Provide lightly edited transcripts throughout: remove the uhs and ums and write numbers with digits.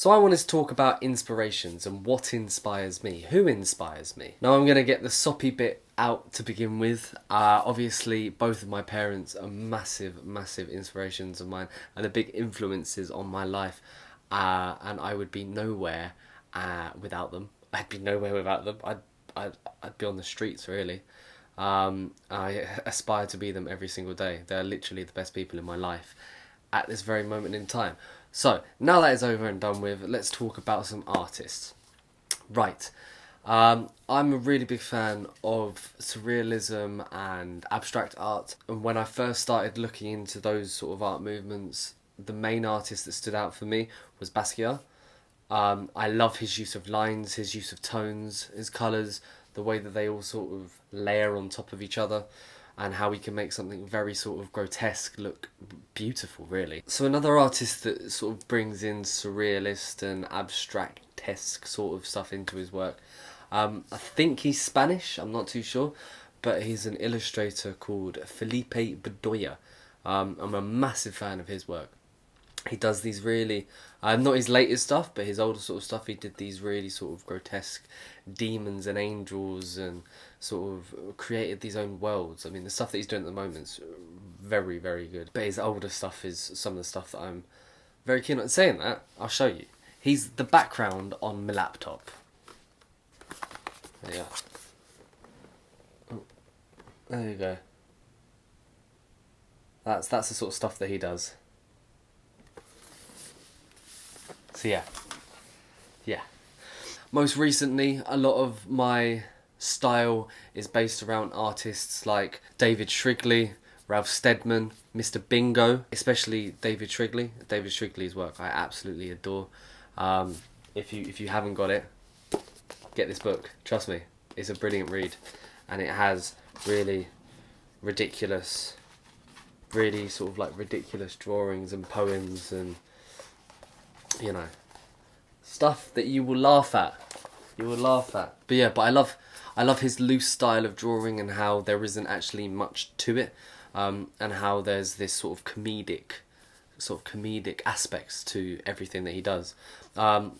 So I wanted to talk about inspirations and what inspires me. Who inspires me? Now I'm going to get the soppy bit out to begin with. Obviously, both of my parents are massive, massive inspirations of mine and the big influences on my life. And I would be nowhere without them. I'd be nowhere without them. I'd be on the streets, really. I aspire to be them every single day. They're literally the best people in my life at this very moment in time. So, now that is over and done with, let's talk about some artists. Right. I'm a really big fan of surrealism and abstract art. And when I first started looking into those sort of art movements, the main artist that stood out for me was Basquiat. I love his use of lines, his use of tones, his colours, the way that they all sort of layer on top of each other, and how he can make something very sort of grotesque look beautiful, really. So another artist that sort of brings in surrealist and abstract-esque sort of stuff into his work, I think he's Spanish, I'm not too sure, but he's an illustrator called Philippe Booyah. I'm a massive fan of his work. He does these really, not his latest stuff, but his older sort of stuff. He did these really sort of grotesque demons and angels and sort of created these own worlds. I mean, the stuff that he's doing at the moment is very, very good. But his older stuff is some of the stuff that I'm very keen on. Saying that, I'll show you. He's the background on my laptop. There you go. Oh, there you go. That's the sort of stuff that he does. So yeah. Most recently, a lot of my style is based around artists like David Shrigley, Ralph Steadman, Mr. Bingo, especially David Shrigley. David Shrigley's work I absolutely adore. If you haven't got it, get this book. Trust me, it's a brilliant read, and it has really ridiculous, really sort of like ridiculous drawings and poems and, you know, stuff that you will laugh at. But yeah, but I love his loose style of drawing and how there isn't actually much to it, and how there's this sort of comedic aspects to everything that he does. And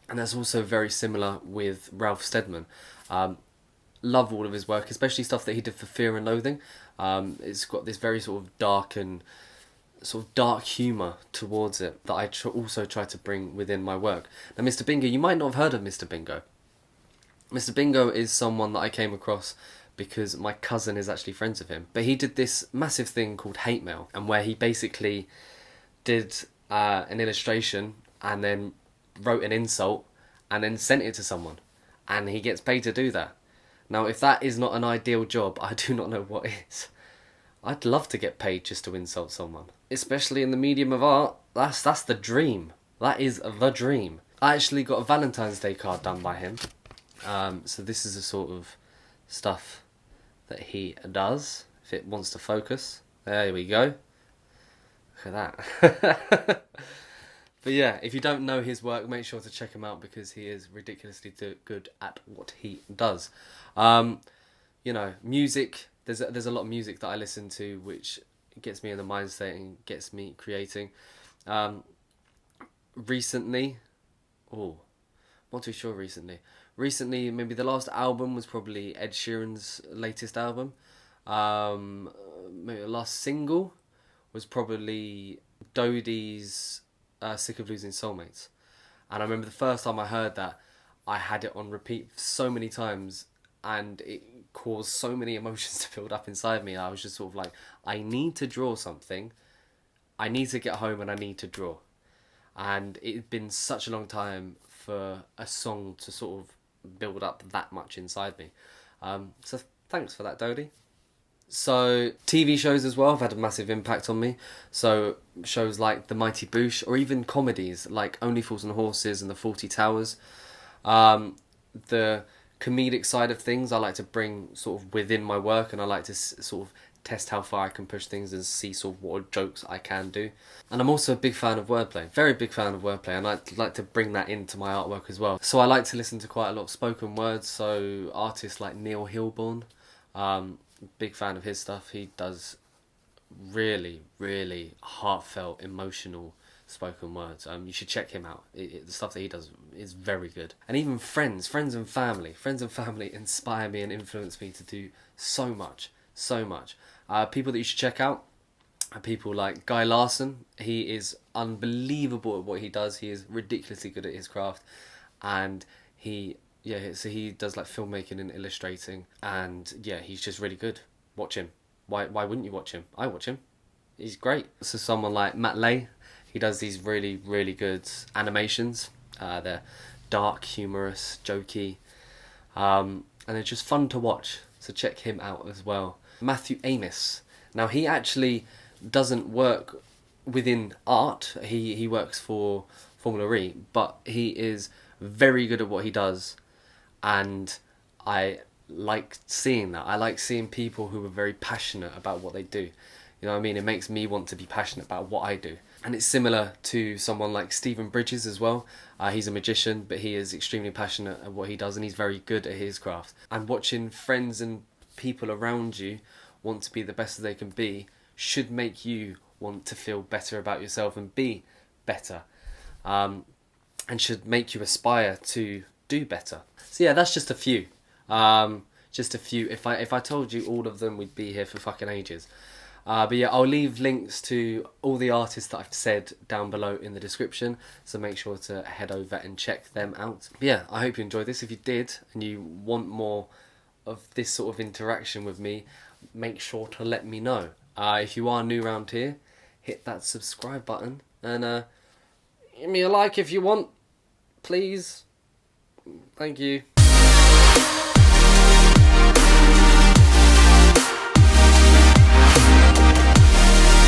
that's also very similar with Ralph Steadman. Love all of his work, especially stuff that he did for Fear and Loathing. It's got this very sort of dark and sort of dark humour towards it that I also try to bring within my work. Now, Mr. Bingo, you might not have heard of Mr. Bingo. Mr. Bingo is someone that I came across because my cousin is actually friends with him. But he did this massive thing called hate mail, and where he basically did an illustration and then wrote an insult and then sent it to someone, and he gets paid to do that. Now, if that is not an ideal job, I do not know what is. I'd love to get paid just to insult someone. Especially in the medium of art, that's the dream. That is the dream. I actually got a Valentine's Day card done by him. So this is the sort of stuff that he does, if it wants to focus. There we go. Look at that. But yeah, if you don't know his work, make sure to check him out because he is ridiculously good at what he does. You know, music. There's a lot of music that I listen to which gets me in the mind state and gets me creating. Recently, not too sure recently. Recently, maybe the last album was probably Ed Sheeran's latest album. Maybe the last single was probably Dodie's Sick of Losing Soulmates. And I remember the first time I heard that, I had it on repeat so many times, and it caused so many emotions to build up inside me. I was just sort of like, I need to draw something. I need to get home and I need to draw. And it had been such a long time for a song to sort of build up that much inside me. So thanks for that, Dodie. So TV shows as well have had a massive impact on me. So shows like The Mighty Boosh, or even comedies like Only Fools and Horses and The Fawlty Towers. The comedic side of things I like to bring sort of within my work, and I like to sort of test how far I can push things and see sort of what jokes I can do. And I'm also a big fan of wordplay, very big fan of wordplay, and I like to bring that into my artwork as well. So I like to listen to quite a lot of spoken words, so artists like Neil Hilborn, big fan of his stuff. He does really, really heartfelt, emotional spoken words. You should check him out. The stuff that he does is very good. And even friends and family inspire me and influence me to do so much. People that you should check out are people like Guy Larson. He is unbelievable at what he does. He is ridiculously good at his craft, and he does like filmmaking and illustrating, and yeah, he's just really good. Watch him. Why wouldn't you watch him? I watch him. He's great. So someone like Matt Lay, he does these really, really good animations. They're dark, humorous, jokey, and they're just fun to watch. So check him out as well. Matthew Amos. Now he actually doesn't work within art. He works for Formula E, but he is very good at what he does, and I like seeing that. I like seeing people who are very passionate about what they do. You know what I mean? It makes me want to be passionate about what I do. And it's similar to someone like Stephen Bridges as well. He's a magician, but he is extremely passionate at what he does, and he's very good at his craft. And watching friends and people around you want to be the best that they can be should make you want to feel better about yourself and be better. And should make you aspire to do better. So yeah, that's just a few. If I told you all of them, we'd be here for fucking ages. But yeah, I'll leave links to all the artists that I've said down below in the description, so make sure to head over and check them out. But yeah, I hope you enjoyed this. If you did, and you want more of this sort of interaction with me, make sure to let me know. If you are new around here, hit that subscribe button, and give me a like if you want, please. Thank you.